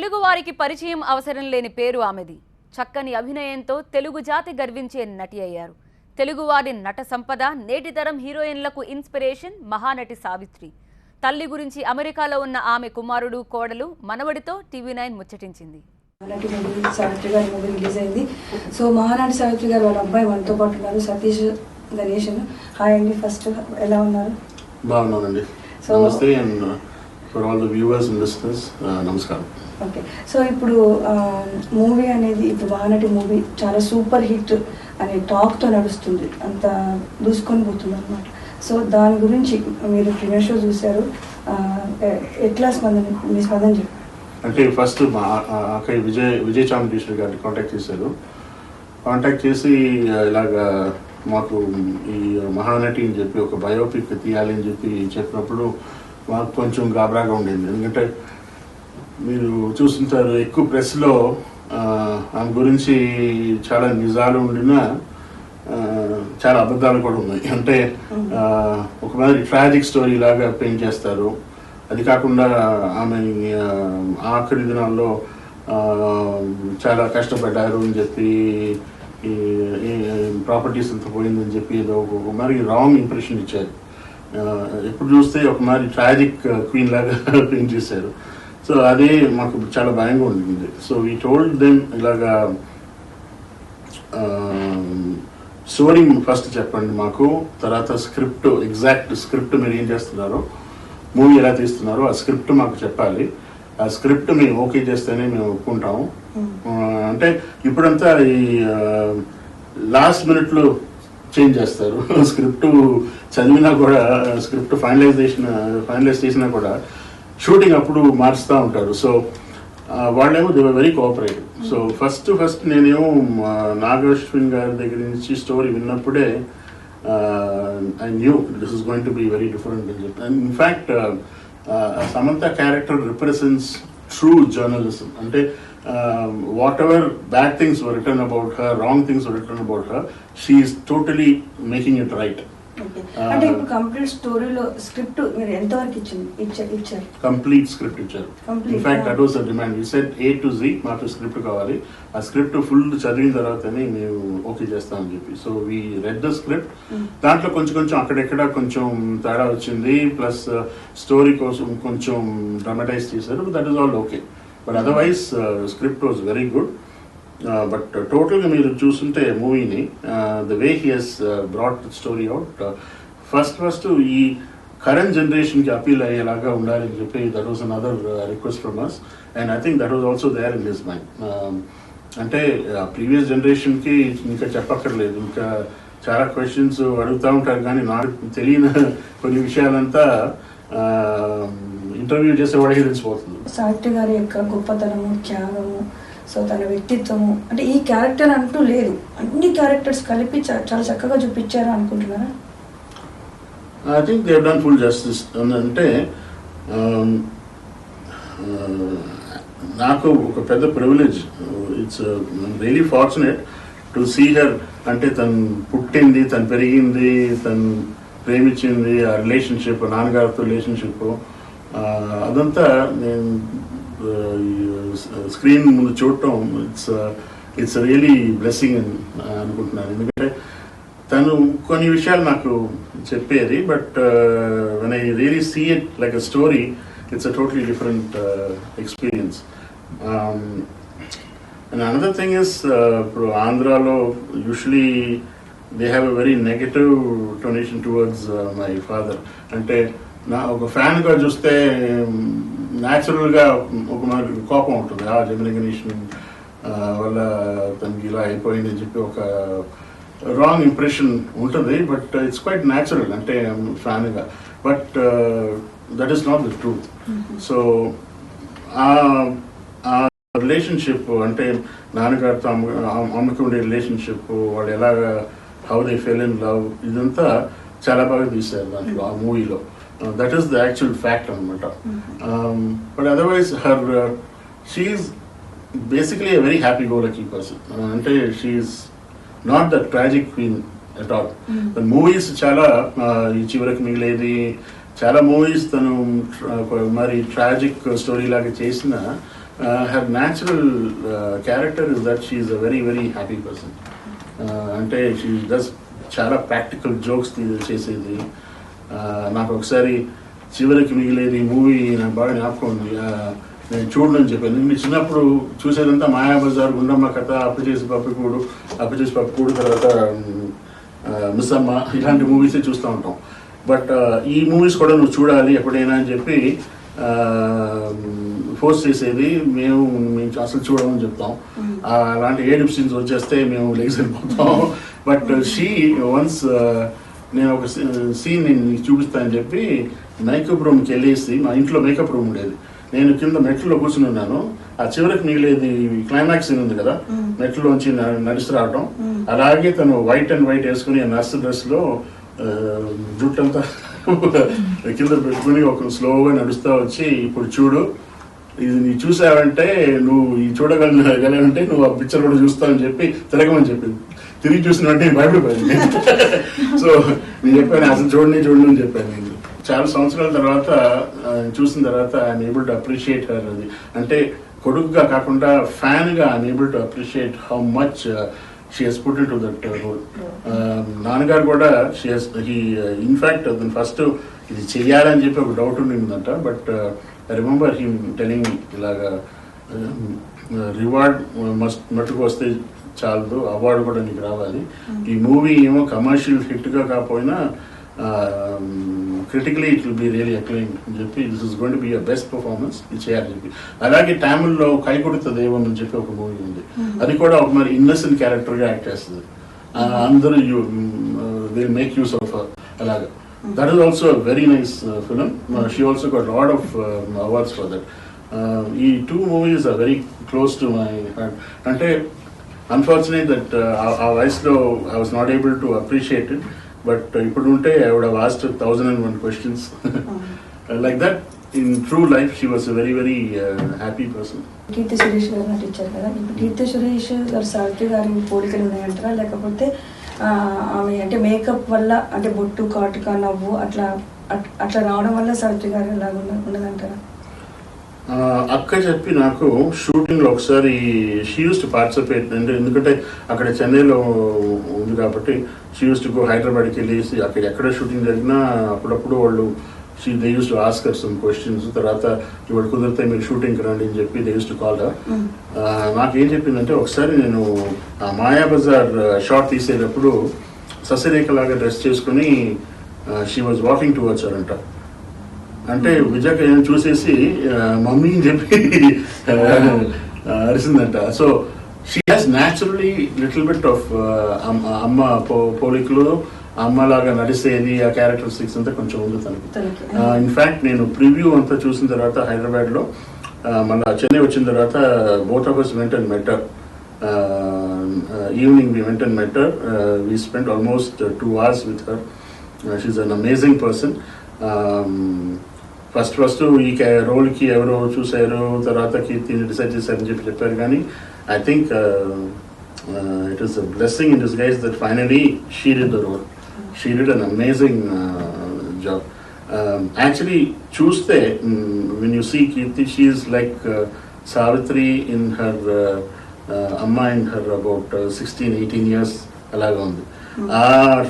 తెలుగు వారికి పరిచయం అవసరం లేని పేరు ఆమెది. చక్కని అభినయంతో తెలుగు జాతి గర్వించే నటి అయ్యారు. తెలుగువారి నట సంపద నేటి తరం హీరోయిన్లకు ఇన్స్పిరేషన్ మహానటి సావిత్రి. తల్లి గురించి అమెరికాలో ఉన్న ఆమె కుమారుడు కోడలు మనవడితో టీవీ9 ముచ్చటించింది. మహానటి మూవీ సావిత్రి గారి మూవీ రిలీజ్ అయింది. సో మహానటి సావిత్రి గారు వాళ్ళ అబ్బాయి మనతో పాటు ఉన్నారు, సతీష్ గణేషన్. హాయ్ అండి, ఫస్ట్ ఎలా ఉన్నారు? బాగున్నానండి. నమస్తే and for all the viewers and listeners నమస్కారం. ఓకే, సో ఇప్పుడు మూవీ అనేది ఇప్పుడు మహానటి మూవీ చాలా సూపర్ హిట్ అనే టాక్తో నడుస్తుంది, అంత దూసుకొని పోతుంది అనమాట. సో దాని గురించి మీరు ప్రీమియర్ షో చూశారు, ఎట్లా మీ స్పందన చెప్పారు? అంటే ఫస్ట్ మా అక్కయ్య విజయ్ చామకృష్ణ గారిని కాంటాక్ట్ చేసి ఇలాగా మాకు ఈ మహానటి అని చెప్పి ఒక బయోపిక్ తీయాలి అని చెప్పినప్పుడు మాకు కొంచెం గాబరాగా ఉండేది. ఎందుకంటే మీరు చూస్తుంటారు ఎక్కువ ప్రెస్లో ఆమె గురించి చాలా నిజాలు ఉండినా చాలా అబద్ధాలు కూడా ఉన్నాయి. అంటే ఒక మాదిరి ట్రాజిక్ స్టోరీ లాగా పెయింట్ చేస్తారు. అది కాకుండా ఆమె ఆఖరి దినాల్లో చాలా కష్టపడ్డారు అని చెప్పి ప్రాపర్టీస్ అంతా పోయిందని చెప్పి ఏదో ఒక మరి రాంగ్ ఇంప్రెషన్ ఇచ్చారు. ఎప్పుడు చూస్తే ఒక మరి ట్రాజిక్ క్వీన్ లాగా పెయింట్ చేశారు. సో అదే మాకు చాలా భయంగా ఉంటుంది. సో వీ టోల్డ్ దెమ్ ఇలాగా స్టోరీ ఫస్ట్ చెప్పండి మాకు, తర్వాత స్క్రిప్ట్, ఎగ్జాక్ట్ స్క్రిప్ట్ మీరు ఏం చేస్తున్నారో, మూవీ ఎలా తీస్తున్నారో ఆ స్క్రిప్ట్ మాకు చెప్పాలి. ఆ స్క్రిప్ట్ మేము ఓకే చేస్తేనే మేము ఒప్పుకుంటాము. అంటే ఇప్పుడంతా ఈ లాస్ట్ మినిట్లో చేంజ్ చేస్తారు. స్క్రిప్ట్ చదివినా కూడా, స్క్రిప్ట్ ఫైనలైజ్ చేసినా కూడా షూటింగ్ అప్పుడు మారుస్తూ ఉంటారు. సో వాళ్ళేమో they were very cooperative. So first నేనేమో నాగశ్విన్ గారి దగ్గర నుంచి story విన్నప్పుడే I knew this is going to be very different. And in fact, Samantha character represents true journalism. Ante whatever bad things were written about her, wrong things were written about her, she is totally making it right. అంటే ఇప్పుడు complete స్టోరీలో script మీరు ఎంతవరకు ఇచ్చారు? Complete script ఇచ్చారు. In fact that was the demand. We said A to Z మాకు script కావాలి, ఆ స్క్రిప్ట్ ఫుల్ చదివిన తర్వాతనే మేము ఓకే చేస్తామని చెప్పి. So we read the script. దాంట్లో కొంచెం అక్కడెక్కడ కొంచెం తేడా వచ్చింది, ప్లస్ స్టోరీ కోసం కొంచెం డ్రామటైజ్ చేశారు. That is all okay. But otherwise script was very good. But టోటల్గా మీరు చూస్తుంటే మూవీని the way he has brought story out, first ఈ కరెంట్ జనరేషన్కి అపీల్ అయ్యేలాగా ఉండాలని చెప్పి that was another request from us. And I think that was also there in his mind. అంటే ప్రీవియస్ జనరేషన్కి ఇంకా చెప్పక్కర్లేదు, ఇంకా చాలా క్వశ్చన్స్ అడుగుతూ ఉంటారు, కానీ నాకు తెలియని కొన్ని విషయాలంతా ఇంటర్వ్యూ చేసేవాడికి తెలిసిపోతుంది. సావిత్రి గారి యొక్క గొప్పతనము, త్యాగము, సో తన వ్యక్తిత్వము, అంటే ఈ క్యారెక్టర్ అంటూ లేదు, అన్ని క్యారెక్టర్స్ కలిపి చాలా చక్కగా చూపించారు అనుకుంటున్నారా? I think they have done full justice. అంటే నాకు ఒక పెద్ద privilege, it's really fortunate to see her. అంటే తను పుట్టింది, తను పెరిగింది, తను ప్రేమించింది, ఆ రిలేషన్షిప్, నాన్నగారితో రిలేషన్షిప్, అదంతా నేను స్క్రీన్ ముందు చూడటం ఇట్స్ రియలీ బ్లెస్సింగ్ అని అనుకుంటున్నాను. ఎందుకంటే తను కొన్ని విషయాలు నాకు చెప్పేది, but when I really see it like a story, it's a totally different experience. And another thing is, ఇప్పుడు ఆంధ్రాలో usually they have a very negative tonation towards my father. అంటే నా ఒక ఫ్యాన్గా చూస్తే న్యాచురల్గా ఒక మనకి కోపం ఉంటుంది, జమినీ గణేషన్ వల్ల తనకి ఇలా అయిపోయింది అని చెప్పి ఒక రాంగ్ ఇంప్రెషన్ ఉంటుంది. బట్ ఇట్స్ క్వైట్ న్యాచురల్, అంటే ఫ్యాన్గా. But that is not the truth. So ఆ రిలేషన్షిప్, అంటే నాన్నగారితో అమ్మకి ఉండే రిలేషన్షిప్, వాళ్ళు ఎలాగా how they fell in love, ఇదంతా చాలా బాగా తీశారు దాంట్లో, ఆ మూవీలో. That is the actual fact anamata. But otherwise she is basically a very happy-go-lucky person. Ante she is not the tragic queen at all. The movies chala ee chivaraki migiledi, చాలా movies తను మరి tragic story లాగా చేసిన her natural character is that she is a very very happy person. అంటే she does చాలా practical jokes చేసేది. నాకు ఒకసారి చివరికి మిగిలేది మూవీ నాకు బాగా జ్ఞాపకం ఉంది. నేను చూడని చెప్పాను. నేను చిన్నప్పుడు చూసేదంతా మాయాబజార్, గుండమ్మ కథ, అప్పచేసి పప్పుకూడు, తర్వాత మిస్సమ్మ, ఇలాంటి మూవీసే చూస్తూ ఉంటాం. బట్ ఈ మూవీస్ కూడా నువ్వు చూడాలి ఎప్పుడైనా అని చెప్పి ఫోర్స్ చేసేది. మేము అసలు చూడమని చెప్తాం. అలాంటి ఏడుపు సీన్స్ వచ్చేస్తే మేము లేచిపోతాం. బట్ షీ వన్స్ నేను ఒక సీన్ నేను నీకు చూపిస్తానని చెప్పి మేకప్ రూమ్కి వెళ్ళేసి, మా ఇంట్లో మేకప్ రూమ్ ఉండేది, నేను కింద మెట్లలో కూర్చుని ఉన్నాను. ఆ చివరికి మిగిలేది క్లైమాక్స్ సీన్ ఉంది కదా, మెట్లలోంచి నడిచి రావటం. అలాగే తను వైట్ అండ్ వైట్ వేసుకుని నర్స్ డ్రెస్లో జుట్టంతా కింద పెట్టుకుని ఒక స్లోగా నడుస్తూ వచ్చి, ఇప్పుడు చూడు ఇది నీ చూసావంటే నువ్వు ఈ చూడగలంటే నువ్వు ఆ పిక్చర్ కూడా చూస్తావని చెప్పి తిరగమని చెప్పింది. తిరిగి చూసిన వెంటనే భయపడిపోయింది. సో నేను చెప్పాను అసలు చూడని అని చెప్పాను. నేను చాలా సంవత్సరాల తర్వాత చూసిన తర్వాత I'm able to appreciate her. అది అంటే కొడుకుగా కాకుండా ఫ్యాన్గా I'm able to appreciate how much she has put in to that role. నాన్నగారు కూడా ఇన్ఫ్యాక్ట్ ఫస్ట్ ఇది చెయ్యాలని చెప్పి ఒక డౌట్ ఉండిందంట. But I remember him telling me ఇలాగా రివార్డ్ మట్టుకు వస్తే చాలదు, అవార్డు కూడా నీకు రావాలి. ఈ మూవీ ఏమో కమర్షియల్ హిట్గా కాకపోయినా critically it will be really acclaim అని చెప్పి, this is going to be a best performance, ఇది చేయాలని చెప్పి. అలాగే తమిళ్లో కైకొడుత దైవం అని చెప్పి ఒక మూవీ ఉంది. అది కూడా ఒక మరి ఇన్నసెంట్ క్యారెక్టర్గా యాక్ట్ చేస్తుంది. అందరూ విల్ మేక్ యూస్ ఆఫ్ అలాగా. That is also a very nice film. She also got a lot of awards for that. ఈ two movies are very close to my heart. అంటే unfortunate that ఆ వయసులో I was not able to appreciate it. But ఇప్పుడు ఉంటే I would have asked 1001 questions. Like that, in true life, she was a very very happy person. Keerthy Suresh గారు నటించారు కదా, ఇప్పుడు కీర్తి సురేష్ గారు సావిత్రి గారి పోలికలు ఉన్నాయంటారా, లేకపోతే ఆమె అంటే మేకప్ వల్ల అంటే బొట్టు, కాటుక, నవ్వు అట్లా రావడం వల్ల సావిత్రి గారు ఎలా ఉన్నదంటారా? అక్క చెప్పి నాకు షూటింగ్లో ఒకసారి షీ యూస్ టు పార్టిసిపేట్. అంటే ఎందుకంటే అక్కడ చెన్నైలో ఉంది కాబట్టి షీ యూస్ టు గో హైదరాబాద్కి వెళ్ళేసి అక్కడ ఎక్కడ షూటింగ్ జరిగినా అప్పుడప్పుడు వాళ్ళు they used to ask her some questions. తర్వాత ఇవాడు కుదిరితే మీరు షూటింగ్కి రండి అని చెప్పి they used to call her. నాకేం చెప్పిందంటే ఒకసారి నేను మాయాబజార్ షాట్ తీసేటప్పుడు ససిరేఖలాగా డ్రెస్ చేసుకుని she was walking towards her అంట. అంటే విజయ్ ఏం చూసేసి మమ్మీ అని చెప్పి అరిసిందంట. So she has naturally little bit of అమ్మ పోలికలు, అమ్మలాగా నడిసేది, ఆ క్యారెక్టరిస్టిక్స్ అంతా కొంచెం ఉంది తనకి. ఇన్ఫ్యాక్ట్ నేను ప్రివ్యూ అంతా చూసిన తర్వాత హైదరాబాద్లో, మళ్ళీ చెన్నై వచ్చిన తర్వాత both of us went and met her. Evening we went and met her. We spent almost 2 hours with her. She's an amazing person. First ఈ రోల్కి ఎవరో చూసారు, తర్వాత కీర్తిని డిసైడ్ చేశారని చెప్పారు. కానీ I think it is a blessing in disguise that finally she did the role. She did an amazing job. Actually, చూస్తే when you see Kirti, she is like Savitri in her Amma in her about 16-18 years అలాగా ఉంది. ఆ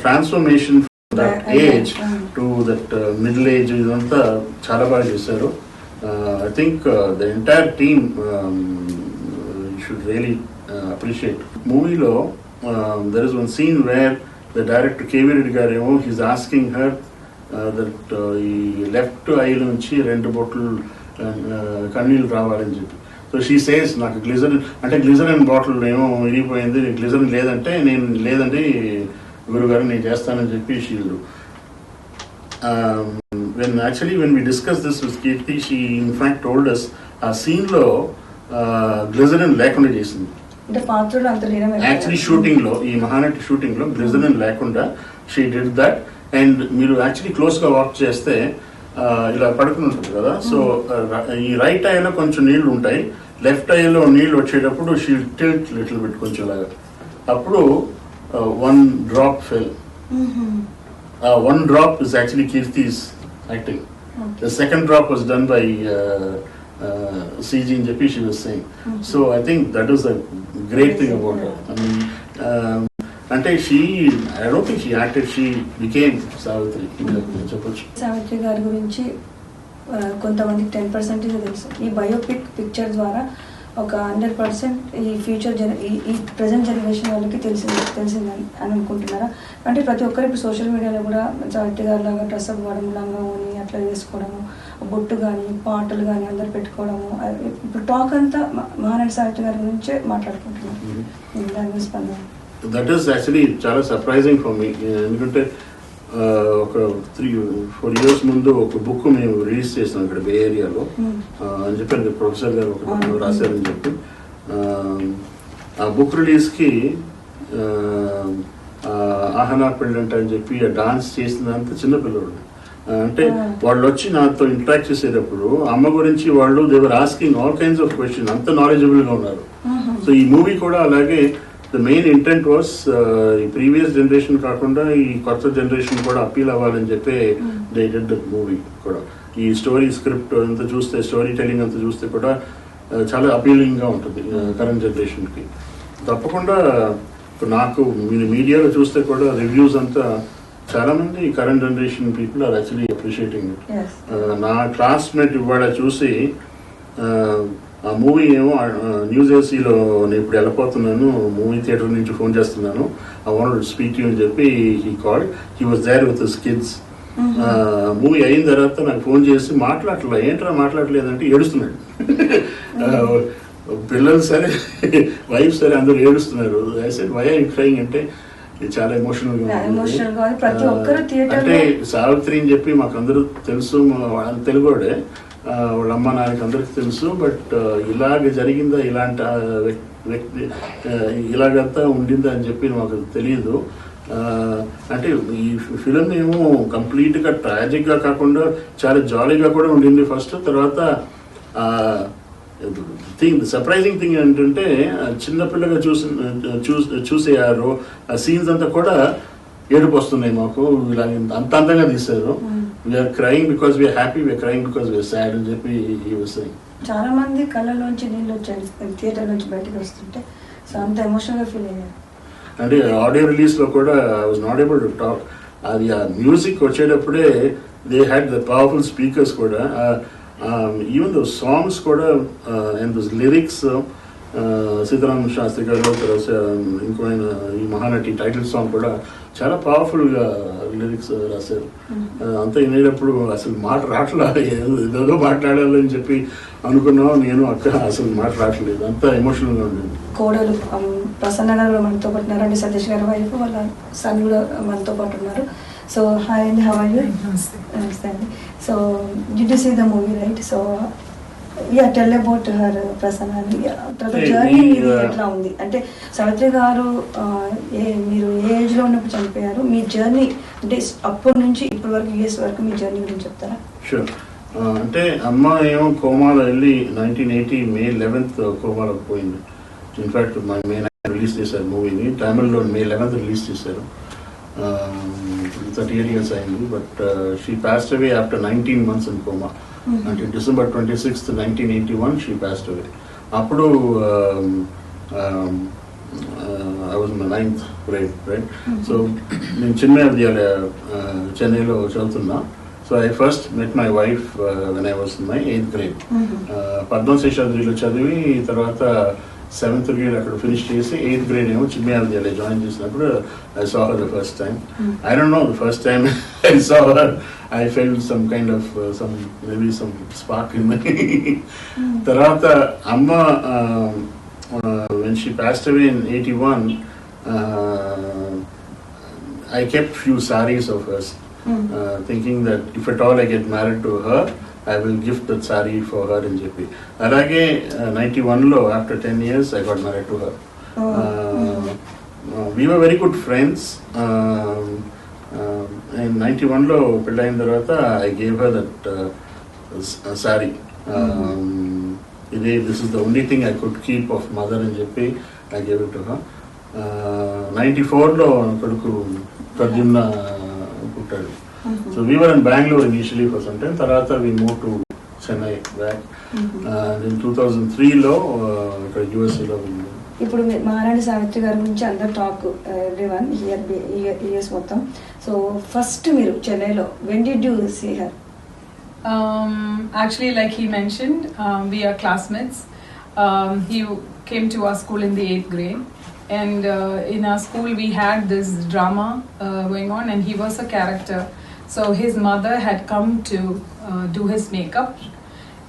transformation from that age to that middle age ఇదంతా చాలా బాగా చేశారు. I think the entire team should really appreciate. మూవీలో there is one scene where the director K.V. Reddy గారేమో he's asking her that ఈ లెఫ్ట్ ఐ నుంచి 2 bottle కన్నీళ్ళు రావాలని చెప్పి. సో షీ సేస్ నాకు గ్లిజరిన్ బాటిల్ ఏమో విరిగిపోయింది, గ్లిజరిన్ లేదంటే నేను లేదండి గురుగారు నేను చేస్తానని చెప్పి shield. when we discussed this with Kirti, she in fact told us ఆ సీన్లో గ్లిజరిన్ లేకుండా చేసింది. యాక్చువల్లీ షూటింగ్లో, ఈ మహానటి షూటింగ్లో గ్లిజరిన్ లేకుండా షీ డిడ్ దట్. అండ్ మీరు యాక్చువల్లీ క్లోజ్గా వాక్ చేస్తే ఇలా పడుకుని ఉంటుంది కదా, సో ఈ రైట్ ఐలో కొంచెం నీళ్లు ఉంటాయి, లెఫ్ట్ ఐలో నీళ్ళు వచ్చేటప్పుడు షీ టిల్ట్ లిటిల్ బిట్ కొంచెం లాగా. అప్పుడు 1 drop fell. 1 drop is actually Kirti's acting. The second drop was done by CG అని చెప్పి she was saying. So I think that is the great thing about her. I mean అంటే I don't think she acted, she became Savitri చెప్పొచ్చు. సావిత్రి గారి గురించి కొంతమందికి 10% తెలుసు. ఈ biopic picture ద్వారా ఒక 100% ఈ ఫ్యూచర్ ఈ ప్రజెంట్ జనరేషన్ వాళ్ళకి తెలిసిందని అని అనుకుంటున్నారా? అంటే ప్రతి ఒక్కరు ఇప్పుడు సోషల్ మీడియాలో కూడా సావిత్రి గారి లాగా డ్రెస్ అప్ అవ్వడం, లంగా అని అట్లా వేసుకోవడము, బొట్టు కానీ పాటలు కానీ అందరు పెట్టుకోవడము, ఇప్పుడు టాక్ అంతా మహానటి సావిత్రి గారి గురించే మాట్లాడుకుంటున్నాం. దాని స్పందన దట్ ఈస్ యాక్చువల్లీ చాలా సర్ప్రైజింగ్ ఫర్ మీ. ఎందుకంటే ఒక 3-4 years ముందు ఒక బుక్ మేము రిలీజ్ చేసాం ఇక్కడ బే ఏరియాలో అని చెప్పి ప్రొఫెసర్ గారు ఒక రాశారని చెప్పి. ఆ బుక్ రిలీజ్కి ఆహనా పెళ్ళంట అని చెప్పి ఆ డాన్స్ చేసినంత చిన్నపిల్లలు. అంటే వాళ్ళు వచ్చి నాతో ఇంటరాక్ట్ చేసేటప్పుడు అమ్మ గురించి వాళ్ళు they were asking all kinds of question, అంత నాలెడ్జబుల్గా ఉన్నారు. సో ఈ మూవీ కూడా అలాగే ద మెయిన్ ఇంటెంట్ వాస్ ఈ ప్రీవియస్ జనరేషన్ కాకుండా ఈ కొత్త జనరేషన్ కూడా అప్పీల్ అవ్వాలని చెప్పి దే డిడ్ ద మూవీ కూడా. ఈ స్టోరీ స్క్రిప్ట్ అంతా చూస్తే, స్టోరీ టెల్లింగ్ అంతా చూస్తే కూడా చాలా అపీలింగ్గా ఉంటుంది కరెంట్ జనరేషన్కి. తప్పకుండా ఇప్పుడు నాకు మీడియాలో చూస్తే కూడా రివ్యూస్ అంతా చాలామంది current generation people are actually appreciating it. నా క్లాస్మేట్ ఇవాళ చూసి ఆ మూవీ ఏమో న్యూ జెర్సీలో నేను ఇప్పుడు వెళ్ళిపోతున్నాను, మూవీ థియేటర్ నుంచి ఫోన్ చేస్తున్నాను, I want to speak to you అని చెప్పి he called. He was there with his kids. Movie అయిన తర్వాత నాకు ఫోన్ చేసి మాట్లాడలే, ఏంట్రా మాట్లాడలేదంటే ఏడుస్తున్నాడు. పిల్లలు సరే, వైఫ్ సరే, అందరూ ఏడుస్తున్నారు. I said why are you crying అంటే ఇది చాలా ఎమోషనల్గా ఉంది. అంటే సావిత్రి అని చెప్పి మాకు అందరూ తెలుసు, తెలుగుడే, వాళ్ళ అమ్మ నాన్నకి అందరికి తెలుసు. బట్ ఇలాగ జరిగిందా, ఇలాంటి వ్యక్తి ఇలాగంతా ఉండిందా అని చెప్పి మాకు తెలియదు. అంటే ఈ ఫిలిం ఏమో కంప్లీట్గా ట్రాజిక్గా కాకుండా చాలా జాలీగా కూడా ఉండింది ఫస్ట్. తర్వాత సర్ప్రైజింగ్ థింగ్ ఏంటంటే చిన్నపిల్లగా చూసేయారు ఆ సీన్స్ అంతా కూడా ఏడుపు వస్తున్నాయి మాకు. ఇలా అంత అందంగా తీశారు. We are crying because we are happy, we are crying because we are sad అని చెప్పి చాలా మంది కళ్ళలోంచి నీళ్ళు వచ్చాయి థియేటర్ నుంచి బయటకు వస్తుంటే. సో అంత ఎమోషనల్గా ఫీల్ అయ్యారు. అంటే ఆడియో రిలీజ్లో కూడా I was not able to talk. అది ఆ మ్యూజిక్ వచ్చేటప్పుడే they had the powerful speakers కూడా. ఈవెన్ దో సాంగ్స్ కూడా and those lyrics, Sitarama Sastri garu తర్వాత ఇంకో ఈ మహానటి టైటిల్ సాంగ్ కూడా చాలా పవర్ఫుల్గా లిరిక్స్ రాశారు. అంతా వినేటప్పుడు అసలు మాట రావట్లా, ఏదో మాట్లాడాలని చెప్పి అనుకున్నాం. నేను అక్క అసలు మాట రావట్లేదు, అంత ఎమోషనల్గా ఉండేది. కోడలు ప్రసన్న గారు మనతో పాటు ఉన్నారండి, సతీష్ గారి వైఫ్, వాళ్ళ సన్ కూడా మనతో పాటు ఉన్నారు. సో హాయ్ అండి, హౌ ఆర్ యూ? నమస్తే అండి. So did you see the movie right? So tell about her personal journey ఎట్లా ఉంది? అంటే సావిత్రి గారు మీరు ఏ ఏజ్లో ఉన్నప్పుడు చనిపోయారు, మీ జర్నీ అంటే అప్పటి నుంచి ఇప్పటి వరకు యూఎస్ వరకు మీ జర్నీ గురించి చెప్తారా? షూర్. అంటే అమ్మ ఏమో కోమాలో వెళ్ళి 1980 May 11th కోమాలోకి పోయింది. ఇన్ఫ్యాక్ట్ మా మే 9 రిలీజ్ చేశారు మూవీని, తమిళ్లో May 11th రిలీజ్ చేశారు. 38 years అయింది. But she passed away after 19 months in coma. అంటే December 26th 1981 she passed away. అప్పుడు I was in the 9th grade, right? So నేను చిన్మయ విద్యాలయ చెన్నైలో చదువుతున్నా. So I first met my wife when I was in my 8th grade. పద్మశేషాద్రిలో చదివి తర్వాత 7th grade అక్కడ finish చేసి 8th grade ఏమో చిన్మయ విద్యాలయ join చేసినప్పుడు I saw her the first time. I don't know, the first time I saw her I felt some kind of maybe some spark in me. తర్వాత అమ్మ when she passed away in 81, I kept few sarees of hers. Thinking that if at all I get married to her, I will gift that saree for her in JP. Alage 91 after 10 years I got married to her. We were very good friends. In 91 పెళ్ళైన తర్వాత I gave her that saree. This is the only thing I could keep of mother in JP. I gave it to her. 94 కొడుకు ప్రద్యుమ్న పుట్టాడు. So we were in Bangalore initially for some time. Tarata we moved to Chennai back. నేను 2003లో ఇక్కడ యూఎస్ఏలో ఉంది. ఇప్పుడు మహారాణి సావిత్రి గారి గురించి అందరు టాక్ ఎవ్రీవన్ ఇయర్స్ మొత్తం. సో ఫస్ట్ మీరు చెన్నైలో when did you see her? Actually, like he mentioned, we are classmates. He came to our school in the 8th grade, and in our school we had this drama going on, and he was a character. So his mother had come to do his makeup.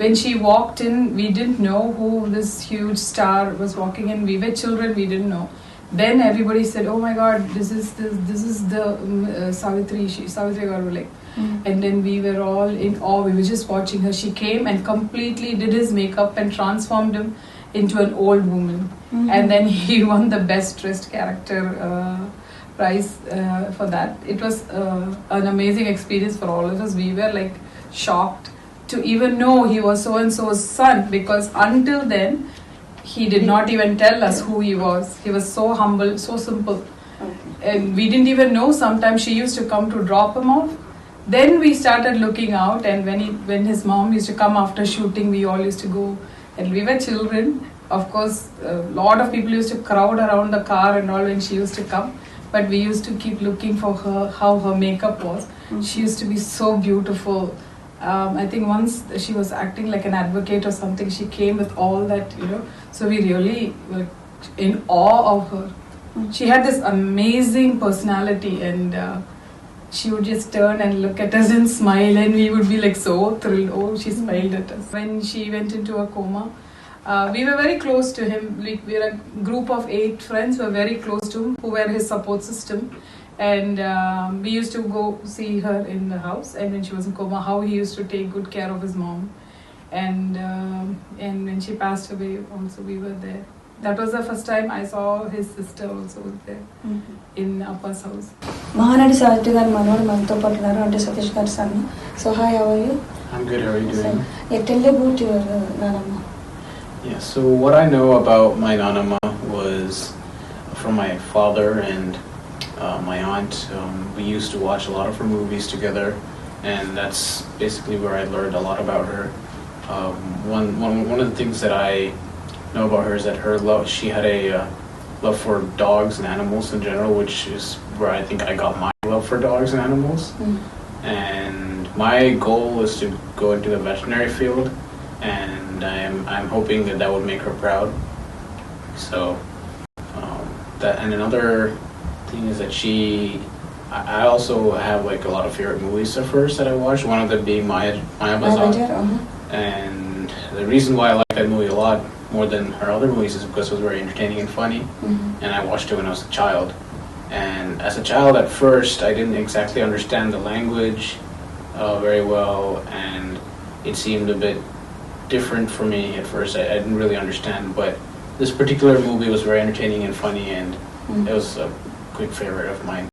When she walked in, we didn't know who this huge star was walking in. We were children, we didn't know. Then everybody said, "Oh my God, this is the Savitri." Savitri Garu, like. And then we were all in awe. We were just watching her. She came and completely did his makeup and transformed him into an old woman. And then he won the best dressed character prize for that. It was an amazing experience for all of us. We were like shocked to even know he was so and so's son, because until then he did not even tell us who he was. He was so humble, so simple. And we didn't even know. Sometimes she used to come to drop him off. Then we started looking out, and when his mom used to come after shooting, we all used to go, and we were children. Of course, a lot of people used to crowd around the car and all when she used to come, but we used to keep looking for her, how her makeup was. She used to be so beautiful. I think once she was acting like an advocate or something, she came with all that, so we really were in awe of her. She had this amazing personality, and she would just turn and look at us and smile, and we would be like so thrilled. Oh, she smiled at us. When she went into a coma, we were very close to him. We were a group of 8 friends who were very close to him, who were his support system. And we used to go see her in the house, and when she was in coma, how he used to take good care of his mom. And when she passed away also, we were there. That was the first time I saw his sister also was there in Appa's house. Mahanati Savitri గారు మనోడు మనతో పాటు ఉన్నారు, అంటే సతీష్ గారి son. So hi, how are you? I'm good. How are you doing? Tell about your నానమ్మ. Yeah. So what I know about my nanama was from my father and my aunt. We used to watch a lot of her movies together, and that's basically where I learned a lot about her. One of the things that I know about her is that she had a love for dogs and animals in general, which is where I think I got my love for dogs and animals. And my goal is to go into the veterinary field, and I'm hoping that would make her proud. So and another thing is that I also have like a lot of favorite movies of hers that I watched. One of them being Maya Bazaar. And the reason why I like that movie a lot more than her other movies is because it was very entertaining and funny. And I watched it when I was a child. And as a child, at first, I didn't exactly understand the language very well, and it seemed a bit different for me at first. I didn't really understand, but this particular movie was very entertaining and funny, and it was a quick favorite of mine.